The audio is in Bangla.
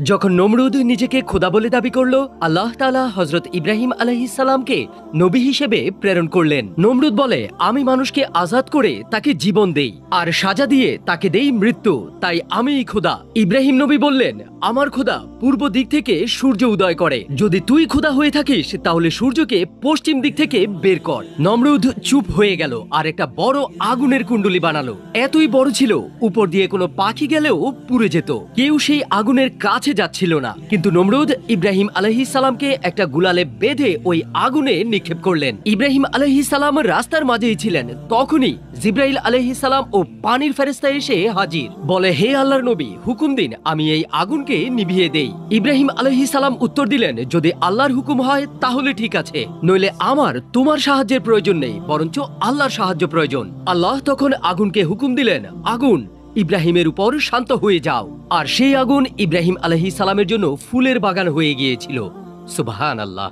যখন নমরুদ নিজেকে খোদা বলে দাবি করল, আল্লাহ তাআলা হযরত ইব্রাহিম আলাইহিস সালামকে নবী হিসেবে প্রেরণ করলেন। নমরুদ বলে, আমি মানুষকে আজাদ করে তাকে জীবন দেই আর সাজা দিয়ে তাকে দেই মৃত্যু, তাই আমিই খোদা। ইব্রাহিম নবী বললেন, আমার খোদা পূর্ব দিক থেকে সূর্য উদয় করে, যদি তুই খোদা হয়ে থাকিস তাহলে সূর্যকে পশ্চিম দিক থেকে বের কর। নমরুদ চুপ হয়ে গেল আর একটা বড় আগুনের কুণ্ডলী বানালো। এতই বড় ছিল উপর দিয়ে কোনো পাখি গেলেও পুড়ে যেত, কেউ সেই আগুনের কাছে যাচ্ছিল না। কিন্তু নমরুদ ইব্রাহিম আলাইহিস সালামকে একটা গুলালে বেঁধে ওই আগুনে নিক্ষেপ করলেন। ইব্রাহিম আলাইহিস সালাম রাস্তার মাঝেই ছিলেন, তখনই জিবরাইল আলাইহিস সালাম ও পানির ফেরেশতা এসে হাজির। বলে, হে আল্লাহর নবী, হুকুম দিন আমি এই আগুনকে নিভিয়ে দেই। ইব্রাহিম আলাইহিস সালাম উত্তর দিলেন, যদি আল্লাহর হুকুম হয় তাহলে ঠিক আছে, নইলে আমার তোমার সাহায্যের প্রয়োজন নেই, বরঞ্চ আল্লাহর সাহায্য প্রয়োজন। আল্লাহ তখন আগুনকে হুকুম দিলেন, আগুন ইব্রাহিমের উপর শান্ত হয়ে যাও। আর সেই আগুন ইব্রাহিম আলাইহিস সালামের জন্য ফুলের বাগান হয়ে গিয়েছিল। সুবহানাল্লাহ।